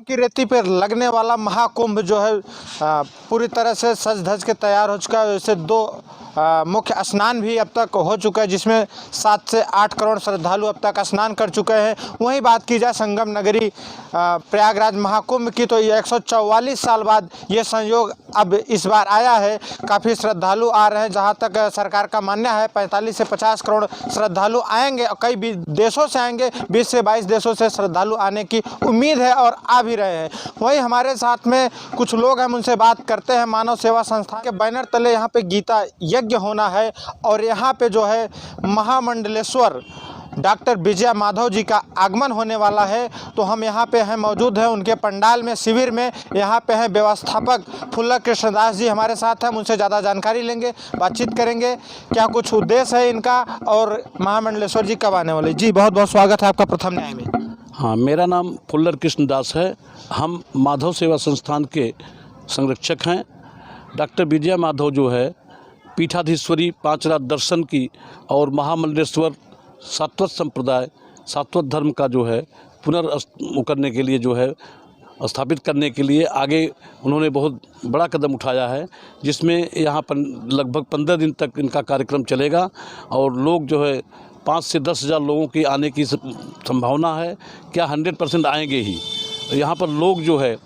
की रेती पर लगने वाला महाकुंभ जो है पूरी तरह से सज धज के तैयार हो चुका है। वैसे दो मुख्य स्नान भी अब तक हो चुका है, जिसमें 7 से 8 करोड़ श्रद्धालु अब तक स्नान कर चुके हैं। वहीं बात की जाए संगम नगरी प्रयागराज महाकुंभ की, तो ये 144 साल बाद ये संयोग अब इस बार आया है। काफ़ी श्रद्धालु आ रहे हैं, जहां तक सरकार का मानना है 45 से 50 करोड़ श्रद्धालु आएंगे और कई देशों से आएंगे। 20 से 22 देशों से श्रद्धालु आने की उम्मीद है और आ भी रहे हैं। वहीं हमारे साथ में कुछ लोग हैं, उनसे बात करते हैं। मानव सेवा संस्था के बैनर तले यहाँ पे गीता यज्ञ होना है और यहाँ पे जो है महामंडलेश्वर डॉक्टर विजय माधव जी का आगमन होने वाला है। तो हम यहाँ पे हैं, मौजूद हैं उनके पंडाल में, शिविर में। यहाँ पे हैं व्यवस्थापक फुल्लर कृष्णदास जी हमारे साथ हैं। उनसे ज़्यादा जानकारी लेंगे, बातचीत करेंगे, क्या कुछ उद्देश्य है इनका और महामंडलेश्वर जी कब आने वाले। जी बहुत बहुत स्वागत है आपका प्रथम न्याय में। हाँ, मेरा नाम फुल्लर कृष्णदास है। हम माधव सेवा संस्थान के संरक्षक हैं। डॉक्टर विजय माधव जो है पीठाधीश्वरी पांच रात दर्शन की और महामंडलेश्वर सात्वत संप्रदाय सात्वत धर्म का जो है करने के लिए जो है स्थापित करने के लिए आगे उन्होंने बहुत बड़ा कदम उठाया है, जिसमें यहाँ पर लगभग 15 दिन तक इनका कार्यक्रम चलेगा और लोग जो है 5 से 10 हज़ार लोगों की आने की संभावना है। क्या 100% आएंगे ही। यहाँ पर लोग जो है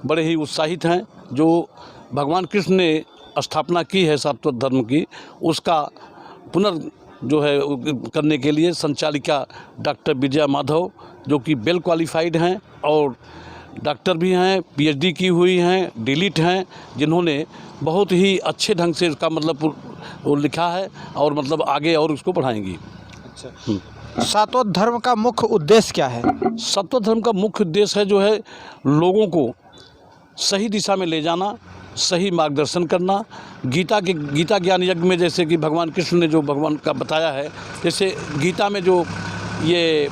बड़े ही उत्साहित हैं। जो भगवान कृष्ण ने स्थापना की है सात्वत धर्म की, उसका जो है करने के लिए संचालिका डॉक्टर विजया माधव, जो कि वेल क्वालिफाइड हैं और डॉक्टर भी हैं, पीएचडी की हुई हैं, डिलीट हैं, जिन्होंने बहुत ही अच्छे ढंग से इसका वो लिखा है और आगे और उसको बढ़ाएंगी। अच्छा, सात्वत धर्म का मुख्य उद्देश्य क्या है? सात्वत धर्म का मुख्य उद्देश्य है जो है लोगों को सही दिशा में ले जाना, सही मार्गदर्शन करना। गीता ज्ञान यज्ञ में जैसे कि भगवान कृष्ण ने जो भगवान का बताया है, जैसे गीता में जो ये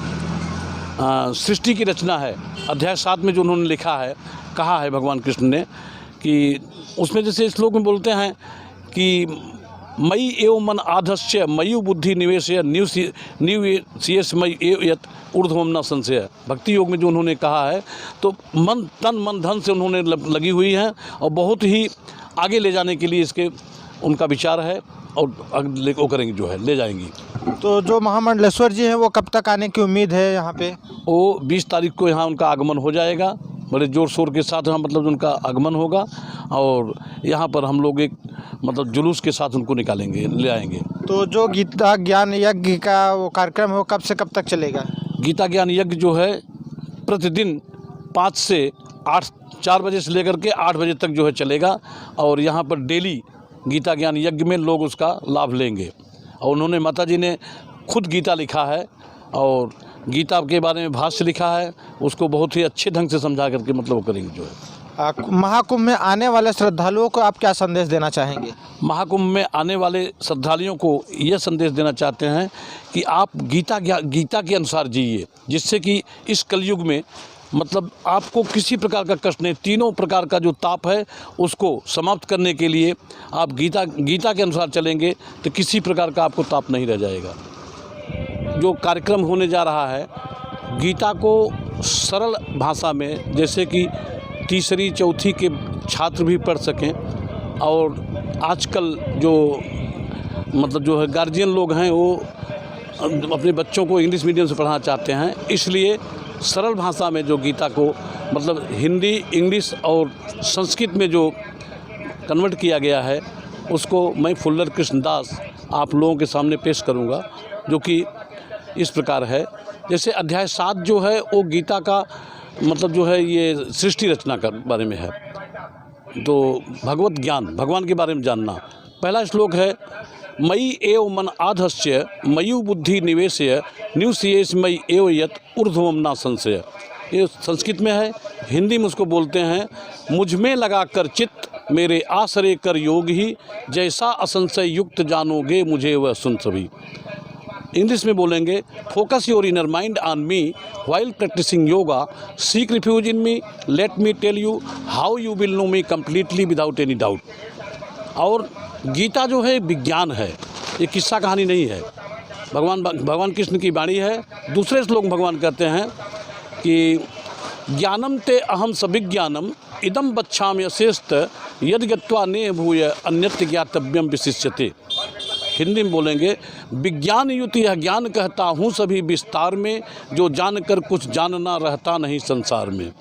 सृष्टि की रचना है, अध्याय 7 में जो उन्होंने लिखा है, कहा है भगवान कृष्ण ने कि उसमें जैसे श्लोक में बोलते हैं कि मयि एव मन आधस्य मयि बुद्धि निवेशय निवेशयस मयि एव यत् ऊर्ध्वम न संशय। भक्ति योग में जो उन्होंने कहा है, तो तन मन धन से उन्होंने लगी हुई हैं और बहुत ही आगे ले जाने के लिए इसके उनका विचार है और वो करेंगे, जो है ले जाएंगी। तो जो महामंडलेश्वर जी हैं वो कब तक आने की उम्मीद है यहाँ पे? वो 20 तारीख को यहाँ उनका आगमन हो जाएगा। बड़े ज़ोर शोर के साथ यहाँ उनका आगमन होगा और यहाँ पर हम लोग एक जुलूस के साथ उनको निकालेंगे, ले आएंगे। तो जो गीता ज्ञान यज्ञ का वो कार्यक्रम है वो कब से कब तक चलेगा? गीता ज्ञान यज्ञ जो है प्रतिदिन 5 से 4 बजे से लेकर के 8 बजे तक जो है चलेगा और यहाँ पर डेली गीता ज्ञान यज्ञ में लोग उसका लाभ लेंगे। और उन्होंने माता जी ने खुद गीता लिखा है और गीता के बारे में भाष्य लिखा है, उसको बहुत ही अच्छे ढंग से समझा करके वो करेंगे जो है। महाकुंभ में आने वाले श्रद्धालुओं को आप क्या संदेश देना चाहेंगे? महाकुंभ में आने वाले श्रद्धालुओं को यह संदेश देना चाहते हैं कि आप गीता के अनुसार जिए, जिससे कि इस कलयुग में आपको किसी प्रकार का कष्ट नहीं, तीनों प्रकार का जो ताप है उसको समाप्त करने के लिए आप गीता के अनुसार चलेंगे तो किसी प्रकार का आपको ताप नहीं रह जाएगा। जो कार्यक्रम होने जा रहा है, गीता को सरल भाषा में, जैसे कि तीसरी चौथी के छात्र भी पढ़ सकें और आजकल जो है गार्जियन लोग हैं वो अपने बच्चों को इंग्लिश मीडियम से पढ़ाना चाहते हैं, इसलिए सरल भाषा में जो गीता को हिंदी, इंग्लिश और संस्कृत में जो कन्वर्ट किया गया है, उसको मैं फुल्लर कृष्णदास आप लोगों के सामने पेश करूंगा, जो कि इस प्रकार है। जैसे अध्याय 7 जो है वो गीता का जो है ये सृष्टि रचना के बारे में है, तो भगवत ज्ञान, भगवान के बारे में जानना। पहला श्लोक है मयि एव मन आधस्य मयि बुद्धि निवेशय निवेशयस मयि एव यत् ऊर्ध्वम न संशय। ये संस्कृत में है, हिंदी में उसको बोलते हैं मुझ में लगा कर चित्त मेरे आश्रय कर योग ही, जैसा असंशय युक्त जानोगे मुझे वह सुन सभी। इंग्लिश में बोलेंगे focus your inner mind on me while practicing yoga, seek refuge in me, let me tell you how you will know me completely without any doubt. और गीता जो है विज्ञान है, ये किस्सा कहानी नहीं है, भगवान कृष्ण की वाणी है। दूसरे श्लोक भगवान कहते हैं कि ज्ञानम ते अहम सविज्ञानम इदम बच्छामि अशेषत यदि गत्वा ने भूय अन्यत्र ज्ञातव्यम विशिष्यते। हिंदी में बोलेंगे, विज्ञान युति यह ज्ञान कहता हूँ सभी विस्तार में, जो जानकर कुछ जानना रहता नहीं संसार में।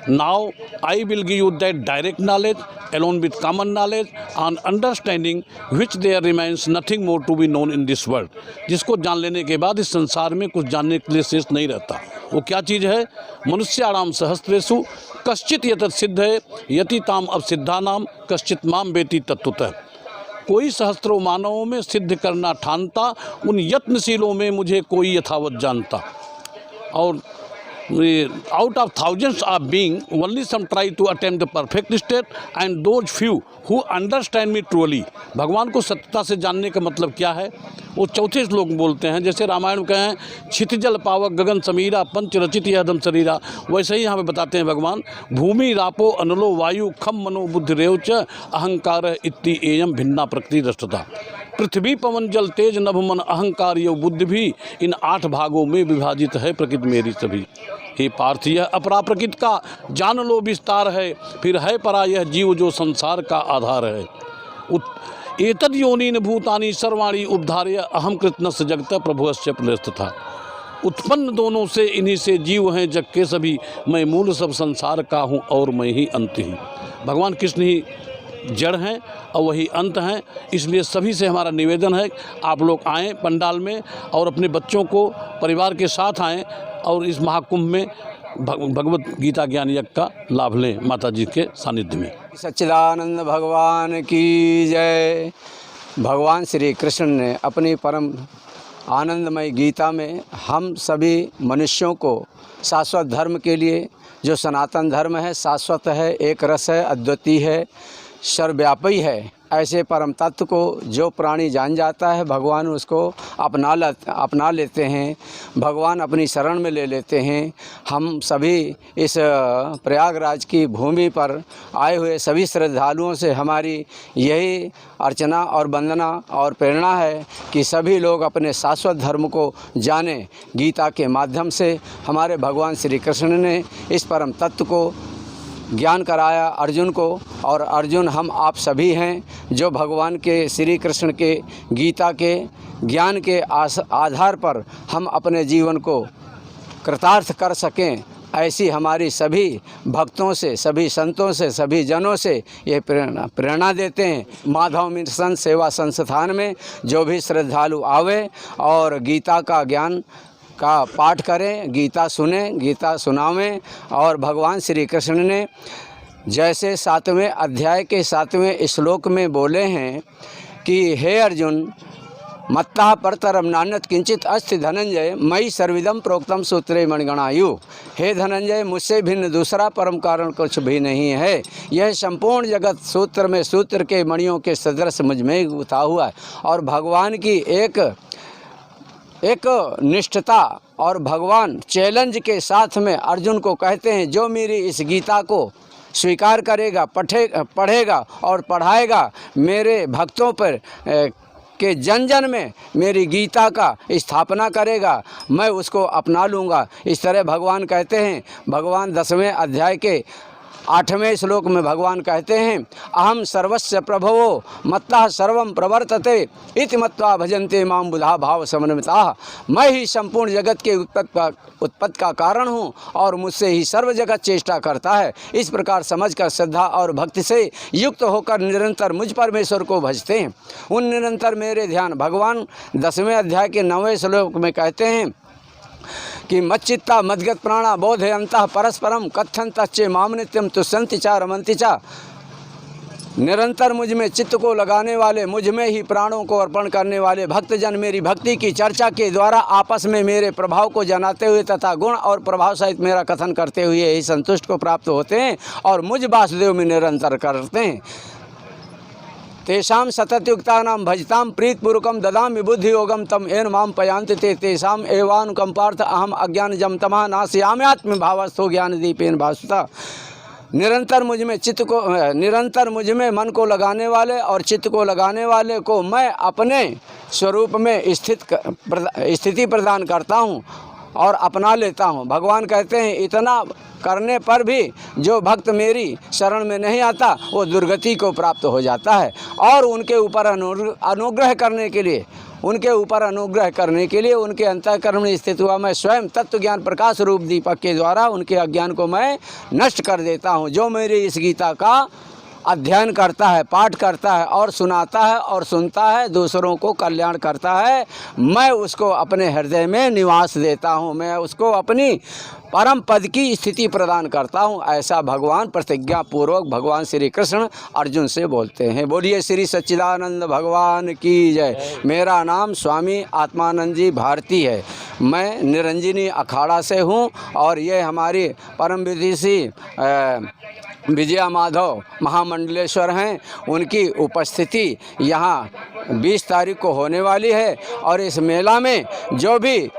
Now I will give you that direct knowledge along with common knowledge and understanding which there remains nothing more to be known in this world। जिसको जान लेने के बाद इस संसार में कुछ जानने के लिए शेष नहीं रहता। वो क्या चीज़ है? मनुष्याणाम सहस्रेषु कश्चित यतत् सिद्ध है यति ताम अवसिद्धा नाम कश्चित माम बेति तत्वतः। कोई सहस्त्रों मानवों में सिद्ध करना ठानता, उन यत्नशीलों में मुझे कोई यथावत जानता। और out of thousands of beings, only some try to attempt the perfect state and those few who understand me truly। भगवान को सत्यता से जानने का मतलब क्या है? वो चौथे श्लोक बोलते हैं, जैसे रामायण में कहें क्षितिजल पावक गगन समीरा पंच रचित यदम शरीरा, वैसे ही हमें बताते हैं भगवान भूमि रापो अनलो वायु खम मनो बुद्धि रेवच अहंकार इति एयम भिन्ना प्रकृति दृष्टता। पृथ्वी पवन जल तेज नभ मन अहंकार यो बुद्धि भी, इन 8 भागों में विभाजित है प्रकृति मेरी सभी। हे पार्थ, यह अपरा प्रकृति का जान लो विस्तार है, फिर है परा यह जीव जो संसार का आधार है। एतद योनिन भूतानि सर्वाणि उपधार्य अहम कृतनस्य जगत प्रभुस्य प्रलयस्तथा। उत्पन्न दोनों से इन्हीं से जीव हैं जग के सभी, मैं मूल सब संसार का हूँ और मैं ही अंत ही। भगवान कृष्ण ही जड़ हैं और वही अंत हैं। इसलिए सभी से हमारा निवेदन है, आप लोग आएँ पंडाल में और अपने बच्चों को परिवार के साथ आएँ और इस महाकुंभ में भगवत गीता ज्ञान यज्ञ का लाभ लें माता जी के सानिध्य में। सच्चिदानंद भगवान की जय। भगवान श्री कृष्ण ने अपनी परम आनंदमय गीता में हम सभी मनुष्यों को शाश्वत धर्म के लिए, जो सनातन धर्म है, शाश्वत है, एक रस है, अद्वितीय है, सर्वव्यापी है, ऐसे परम तत्व को जो प्राणी जान जाता है भगवान उसको अपना लेते हैं, भगवान अपनी शरण में ले लेते हैं। हम सभी इस प्रयागराज की भूमि पर आए हुए सभी श्रद्धालुओं से हमारी यही अर्चना और वंदना और प्रेरणा है कि सभी लोग अपने शाश्वत धर्म को जानें। गीता के माध्यम से हमारे भगवान श्री कृष्ण ने इस परम तत्व को ज्ञान कराया अर्जुन को, और अर्जुन हम आप सभी हैं जो भगवान के श्री कृष्ण के गीता के ज्ञान के आधार पर हम अपने जीवन को कृतार्थ कर सकें। ऐसी हमारी सभी भक्तों से, सभी संतों से, सभी जनों से ये प्रेरणा देते हैं। माधव मिशन सेवा संस्थान में जो भी श्रद्धालु आवे और गीता का ज्ञान का पाठ करें, गीता सुने, गीता सुनावें। और भगवान श्री कृष्ण ने जैसे 7वें अध्याय के 7वें श्लोक में बोले हैं कि हे अर्जुन, मत्तः परतरम नान्यत् किंचित अस्ति धनंजय, मयि सर्विदम प्रोक्तम सूत्रे मणिगणायु। हे धनंजय, मुझसे भिन्न दूसरा परम कारण कुछ भी नहीं है। यह संपूर्ण जगत सूत्र में सूत्र के मणियों के सदृश मुझ में गुथा हुआ है। और भगवान की एक निष्ठता, और भगवान चैलेंज के साथ में अर्जुन को कहते हैं जो मेरी इस गीता को स्वीकार करेगा, पढ़ेगा और पढ़ाएगा, मेरे भक्तों पर के जन जन में मेरी गीता का स्थापना करेगा, मैं उसको अपना लूँगा। इस तरह भगवान कहते हैं। भगवान 10वें अध्याय के 8वें श्लोक में भगवान कहते हैं अहम सर्वस्य प्रभवो मत्तः सर्वं प्रवर्तते इति मत्वा भजन्ते मां बुधा भाव समन्विताः। मैं ही संपूर्ण जगत के उत्पत्ति का कारण हूँ और मुझसे ही सर्व जगत चेष्टा करता है। इस प्रकार समझकर श्रद्धा और भक्ति से युक्त होकर निरंतर मुझ परमेश्वर को भजते हैं, उन निरंतर मेरे ध्यान। भगवान 10वें अध्याय के 9वें श्लोक में कहते हैं कि मच्चित्ता मद्गत प्राणा बोधयन्तः परस्परम कथयन्तश्च माम नित्यम तुष्यन्ति च रमन्ति च। निरंतर मुझ में चित्त को लगाने वाले, मुझ में ही प्राणों को अर्पण करने वाले भक्तजन मेरी भक्ति की चर्चा के द्वारा आपस में मेरे प्रभाव को जनाते हुए तथा गुण और प्रभाव सहित मेरा कथन करते हुए यही संतुष्ट को प्राप्त होते हैं और मुझ वासुदेव में निरंतर करते हैं। तेषां सततयुक्तानां भजतां प्रीतपूर्वकं ददामि बुद्धि योगम तम येन मां पयान्ति ते तेषां एवानुकंपार्थ अहम अज्ञानजं तमः नाशयामि आत्मभावस्थो ज्ञानदीपेन भास्वता। निरंतर मुझ में मन को लगाने वाले और चित्त को लगाने वाले को मैं अपने स्वरूप में स्थिति प्रदान करता हूँ और अपना लेता हूँ। भगवान कहते हैं इतना करने पर भी जो भक्त मेरी शरण में नहीं आता वो दुर्गति को प्राप्त हो जाता है। और उनके ऊपर अनुग्रह करने के लिए उनके अंतःकरण में स्थित हुआ मैं स्वयं तत्व ज्ञान प्रकाश रूप दीपक के द्वारा उनके अज्ञान को मैं नष्ट कर देता हूँ। जो मेरे इस गीता का अध्ययन करता है, पाठ करता है और सुनाता है और सुनता है, दूसरों को कल्याण करता है, मैं उसको अपने हृदय में निवास देता हूँ, मैं उसको अपनी परम पद की स्थिति प्रदान करता हूँ। ऐसा भगवान प्रतिज्ञा पूर्वक भगवान श्री कृष्ण अर्जुन से बोलते हैं। बोलिए श्री सच्चिदानंद भगवान की जय। मेरा नाम स्वामी आत्मानंद जी भारती है। मैं निरंजनी अखाड़ा से हूँ और ये हमारी परम विधि विजया माधव महामंडलेश्वर हैं। उनकी उपस्थिति यहाँ 20 तारीख को होने वाली है और इस मेला में जो भी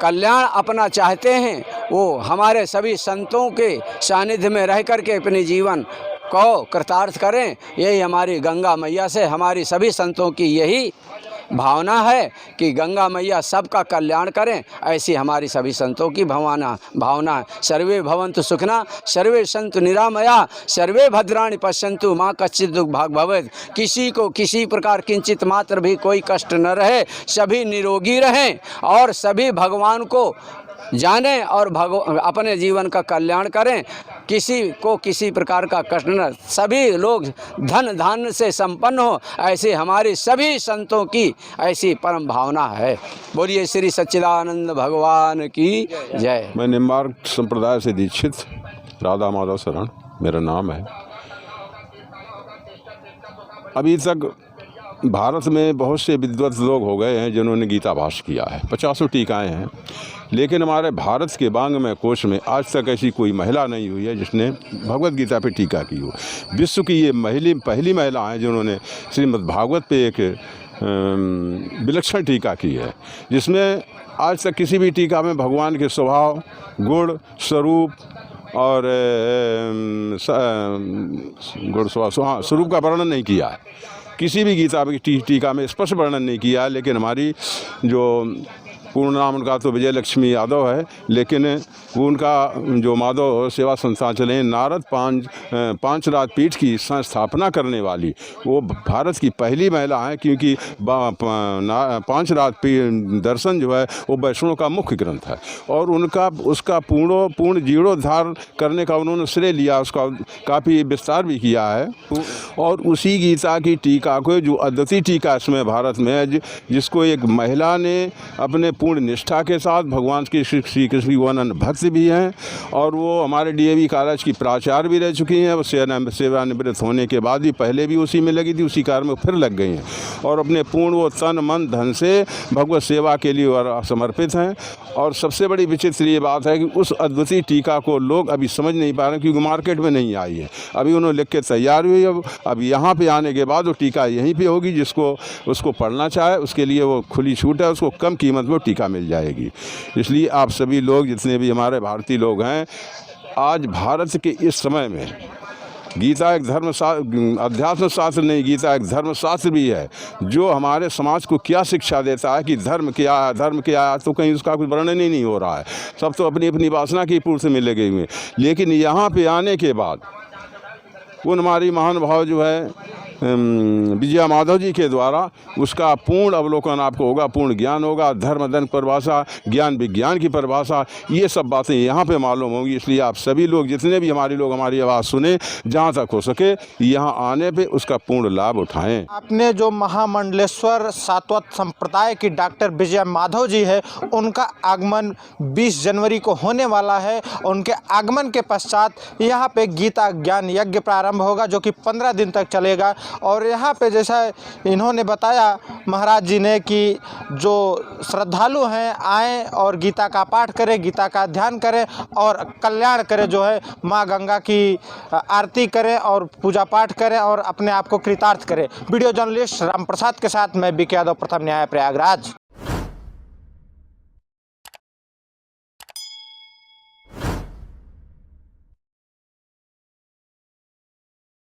कल्याण अपना चाहते हैं वो हमारे सभी संतों के सानिध्य में रह कर के अपने जीवन को कृतार्थ करें। यही हमारी गंगा मैया से हमारी सभी संतों की यही भावना है कि गंगा मैया सबका कल्याण करें। ऐसी हमारी सभी संतों की भावना है। सर्वे भवन्तु सुखिनः, सर्वे सन्तु निरामया, सर्वे भद्राणि पश्यन्तु माँ कश्चित् दुःख भाग् भवेत्। किसी को किसी प्रकार किंचित मात्र भी कोई कष्ट न रहे, सभी निरोगी रहें और सभी भगवान को जानें और अपने जीवन का कल्याण करें। किसी को किसी प्रकार का कष्ट न, सभी लोग धन धान्य से संपन्न हो, ऐसे हमारी सभी संतों की ऐसी परम भावना है। बोलिए श्री सच्चिदानंद भगवान की जय। मैं निम्बार्क संप्रदाय से दीक्षित राधा माधव शरण मेरा नाम है। अभी तक भारत में बहुत से विद्वत लोग हो गए हैं जिन्होंने गीता भाष्य किया है, 50 टीकाएँ हैं, लेकिन हमारे भारत के वाङ्मय कोश में आज तक ऐसी कोई महिला नहीं हुई है जिसने भगवत गीता पे टीका की हो। विश्व की ये पहली महिला हैं जिन्होंने श्रीमद् भागवत पे एक विलक्षण टीका की है, जिसमें आज तक किसी भी टीका में भगवान के स्वभाव, गुण, स्वरूप और स्वरूप का वर्णन नहीं किया है। किसी भी गीता की टीका में स्पष्ट वर्णन नहीं किया है। लेकिन हमारी जो पूर्ण नाम उनका तो विजय लक्ष्मी यादव है, लेकिन उनका जो माधव सेवा संस्थान चले नारद पांचराज पीठ की संस्थापना करने वाली वो भारत की पहली महिला है, क्योंकि पांचराज दर्शन जो है वो वैष्णव का मुख्य ग्रंथ है और उसका पूर्ण जीर्णोद्धार करने का उन्होंने श्रेय लिया, उसका काफ़ी विस्तार भी किया है। और उसी गीता की टीका को जो अद्वितीय टीका इसमें भारत में है, जिसको एक महिला ने अपने पूर्ण निष्ठा के साथ, भगवान की श्री कृष्ण की वो अनन्य भक्त भी हैं और वो हमारे डीएवी कॉलेज की प्राचार्य भी रह चुकी हैं। वो सेवानिवृत्त होने के बाद भी पहले भी उसी में लगी थी, उसी कार्य में फिर लग गई हैं और अपने पूर्ण वो तन मन धन से भगवत सेवा के लिए समर्पित हैं। और सबसे बड़ी विचित्र ये बात है कि उस अद्वितीय टीका को लोग अभी समझ नहीं पा रहे क्योंकि मार्केट में नहीं आई है। अभी उन्होंने लिख के तैयार हुई है, अब यहाँ पे आने के बाद वो टीका यहीं पे होगी। जिसको उसको पढ़ना चाहे उसके लिए वो खुली छूट है, उसको कम कीमत में टीका मिल जाएगी। इसलिए आप सभी लोग जितने भी हमारे भारतीय लोग हैं, आज भारत के इस समय में गीता एक अध्यात्म शास्त्र नहीं, गीता एक धर्मशास्त्र भी है जो हमारे समाज को क्या शिक्षा देता है कि धर्म क्या है, तो कहीं उसका कुछ वर्णन ही नहीं हो रहा है। सब तो अपनी अपनी वासना की पूर्ति में लगे हुए। लेकिन यहाँ पे आने के बाद उन हमारी महानुभाव जो है विजया माधव जी के द्वारा उसका पूर्ण अवलोकन आपको होगा, पूर्ण ज्ञान होगा, धर्म धन परिभाषा, ज्ञान विज्ञान की परिभाषा, ये सब बातें यहाँ पे मालूम होंगी। इसलिए आप सभी लोग जितने भी हमारे लोग हमारी आवाज़ सुने, जहाँ तक हो सके यहाँ आने पे उसका पूर्ण लाभ उठाएं। आपने जो महामंडलेश्वर सातवत संप्रदाय की डॉक्टर विजया माधव जी है, उनका आगमन 20 जनवरी को होने वाला है। उनके आगमन के पश्चात यहाँ पे गीता ज्ञान यज्ञ प्रारंभ होगा जो कि 15 दिन तक चलेगा। और यहाँ पे जैसा इन्होंने बताया महाराज जी ने कि जो श्रद्धालु हैं आएँ और गीता का पाठ करें, गीता का ध्यान करें और कल्याण करें, जो है माँ गंगा की आरती करें और पूजा पाठ करें और अपने आप को कृतार्थ करें। वीडियो जर्नलिस्ट राम प्रसाद के साथ मैं बीके यादव, प्रथम न्याय, प्रयागराज।